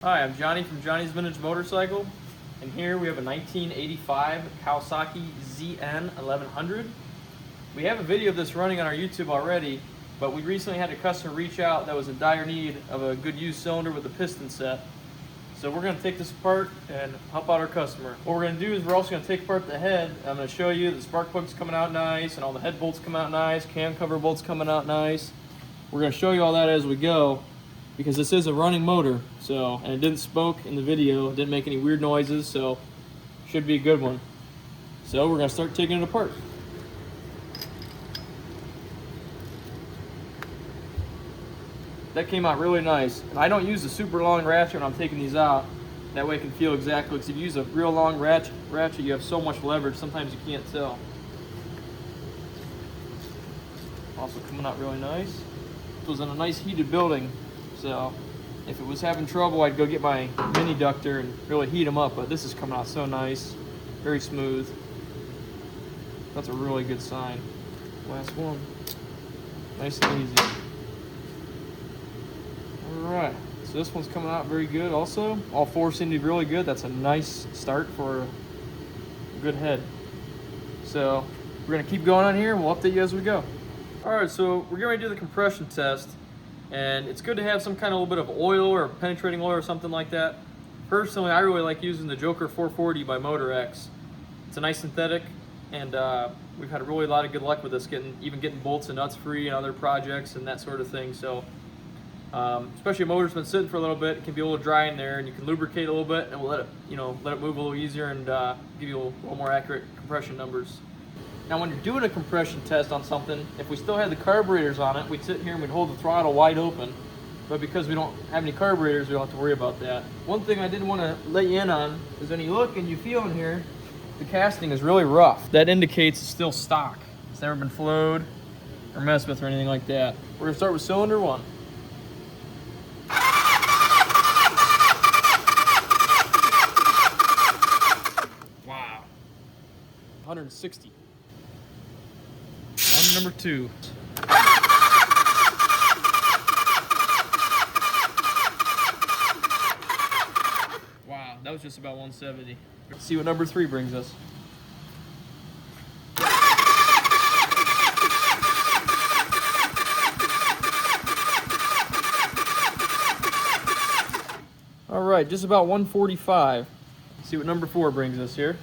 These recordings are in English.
Hi, I'm Johnny from Johnny's Vintage Motorcycle, and here we have a 1985 Kawasaki ZN1100. We have a video of this running on our YouTube already, but we recently had a customer reach out that was in dire need of a good used cylinder with a piston set. So we're going to take this apart and help out our customer. What we're going to do is we're also going to take apart the head. I'm going to show you the spark plugs coming out nice, and all the head bolts come out nice, cam cover bolts coming out nice. We're going to show you all that as we go, because this is a running motor, and it didn't smoke in the video, it didn't make any weird noises, so should be a good one. So we're gonna start taking it apart. That came out really nice. And I don't use a super long ratchet when I'm taking these out. That way I can feel exactly, because if you use a real long ratchet, you have so much leverage, sometimes you can't tell. Also coming out really nice. It was in a nice heated building. So if it was having trouble, I'd go get my mini ductor and really heat them up, but this is coming out so nice, very smooth. That's a really good sign. Last one, nice and easy. All right, so this one's coming out very good also. All four seem to be really good. That's a nice start for a good head. So we're gonna keep going on here and we'll update you as we go. All right, so we're going to do the compression test. And it's good to have some kind of little bit of oil or penetrating oil or something like that. Personally, I really like using the Joker 440 by Motor X. It's a nice synthetic, and we've had a lot of good luck with this, even getting bolts and nuts free and other projects and that sort of thing. So, especially a motor's been sitting for a little bit, it can be a little dry in there, and you can lubricate a little bit, and we'll let it move a little easier and give you a little more accurate compression numbers. Now, when you're doing a compression test on something, if we still had the carburetors on it, we'd sit here and we'd hold the throttle wide open. But because we don't have any carburetors, we don't have to worry about that. One thing I didn't want to let you in on is when you look and you feel in here, the casting is really rough. That indicates it's still stock. It's never been flowed or messed with or anything like that. We're going to start with cylinder one. Wow. 160. Number two. Wow, that was just about 170. Let's see what number three brings us. All right, just about 145. Let's see what number four brings us here.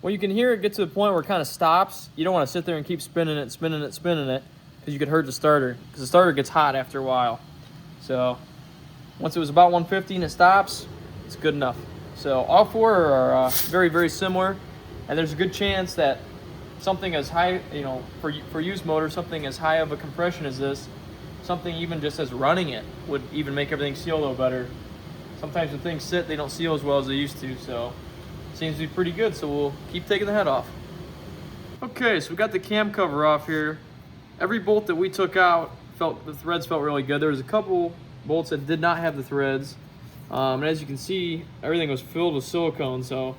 Well, you can hear it get to the point where it kind of stops. You don't want to sit there and keep spinning it, because you could hurt the starter, because the starter gets hot after a while. So once it was about 150 and it stops, it's good enough. So all four are very, very similar, and there's a good chance that something as high, for used motors, something as high of a compression as this, something even just as running it would even make everything seal a little better. Sometimes when things sit, they don't seal as well as they used to, so seems to be pretty good, so we'll keep taking the head off. Okay, so we got the cam cover off here. Every bolt that we took out, the threads felt really good. There was a couple bolts that did not have the threads. And as you can see, everything was filled with silicone, so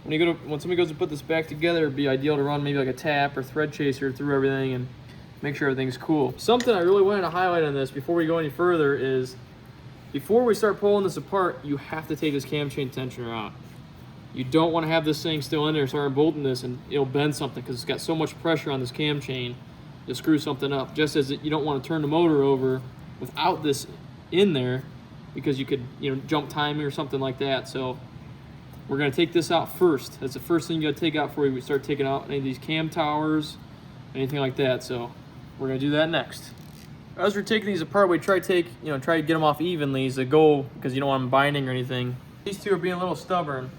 when somebody goes to put this back together, it'd be ideal to run maybe like a tap or thread chaser through everything and make sure everything's cool. Something I really wanted to highlight on this before we go any further is, before we start pulling this apart, you have to take this cam chain tensioner out. You don't want to have this thing still in there, start bolting this, and it'll bend something because it's got so much pressure on this cam chain to screw something up. Just as you don't want to turn the motor over without this in there, because you could, jump timing or something like that. So we're going to take this out first. That's the first thing you got to take out before you start taking out any of these cam towers, anything like that. So we're going to do that next. As we're taking these apart, we try to get them off evenly as a goal, because you don't want them binding or anything. These two are being a little stubborn.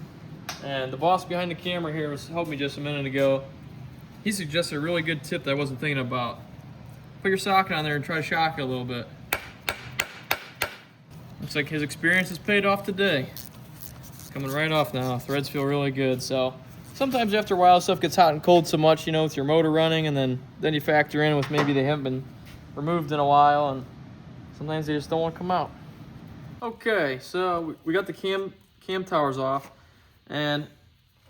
And the boss behind the camera here was helping me just a minute ago. He suggested a really good tip that I wasn't thinking about. Put your socket on there and try to shock it a little bit. Looks like his experience has paid off today. It's coming right off now. Threads feel really good. So sometimes after a while, stuff gets hot and cold so much, with your motor running, and then you factor in with maybe they haven't been removed in a while, and sometimes they just don't want to come out. Okay, so we got the cam towers off. And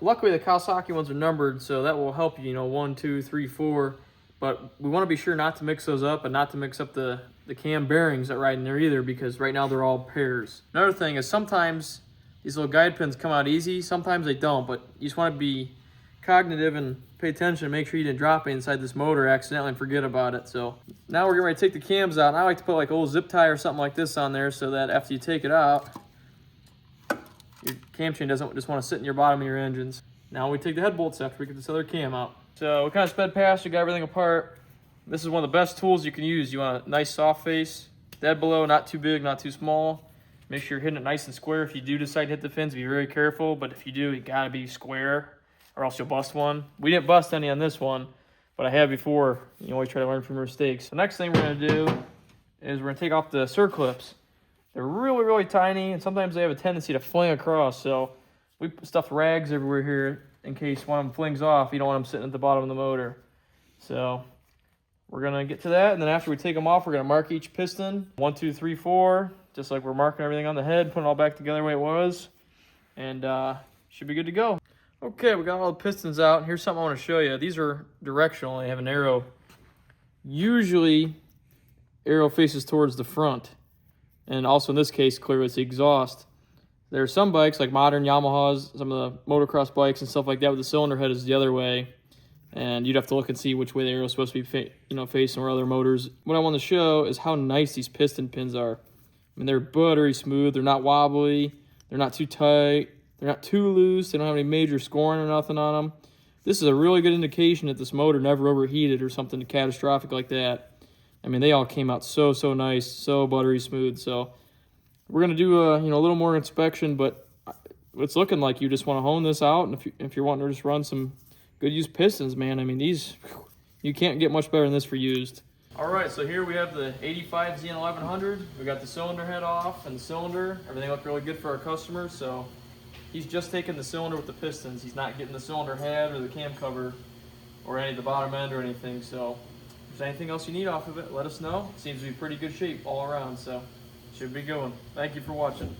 luckily the Kawasaki ones are numbered, so that will help you, 1, 2, 3, 4, but we want to be sure not to mix those up and not to mix up the cam bearings that ride in there either, because right now they're all pairs. Another thing is sometimes these little guide pins come out easy, sometimes they don't, but you just want to be cognitive and pay attention and make sure you didn't drop it inside this motor accidentally and forget about it. So now we're getting ready to take the cams out, and I like to put like a little zip tie or something like this on there so that after you take it out, your cam chain doesn't just want to sit in your bottom of your engines. Now we take the head bolts after we get this other cam out. So we kind of sped past, we got everything apart. This is one of the best tools you can use. You want a nice soft face, dead below, not too big, not too small. Make sure you're hitting it nice and square. If you do decide to hit the fins, be very careful, but if you do, you gotta be square or else you'll bust one. We didn't bust any on this one, but I have before. You always try to learn from your mistakes. The next thing we're gonna do is we're gonna take off the circlips. They're really, really tiny, and sometimes they have a tendency to fling across, so we stuffed rags everywhere here in case one of them flings off. You don't want them sitting at the bottom of the motor. So we're gonna get to that, and then after we take them off, we're gonna mark each piston. 1, 2, 3, 4, just like we're marking everything on the head, putting it all back together the way it was, and should be good to go. Okay, we got all the pistons out. Here's something I want to show you. These are directional. They have an arrow. Usually, arrow faces towards the front. And also in this case, clearly it's the exhaust. There are some bikes, like modern Yamahas, some of the motocross bikes and stuff like that, where the cylinder head is the other way. And you'd have to look and see which way the arrow is supposed to be facing, or other motors. What I want to show is how nice these piston pins are. I mean, they're buttery smooth. They're not wobbly. They're not too tight. They're not too loose. They don't have any major scoring or nothing on them. This is a really good indication that this motor never overheated or something catastrophic like that. I mean, they all came out so nice, so buttery smooth. So we're gonna do a little more inspection, but it's looking like you just want to hone this out. And if you're wanting to just run some good used pistons, man, I mean, these, you can't get much better than this for used. All right, so here we have the 85 ZN1100. We got the cylinder head off and the cylinder. Everything looked really good for our customer. So he's just taking the cylinder with the pistons. He's not getting the cylinder head or the cam cover or any of the bottom end or anything. So if there's anything else you need off of it, let us know. It seems to be pretty good shape all around, so should be going. Thank you for watching.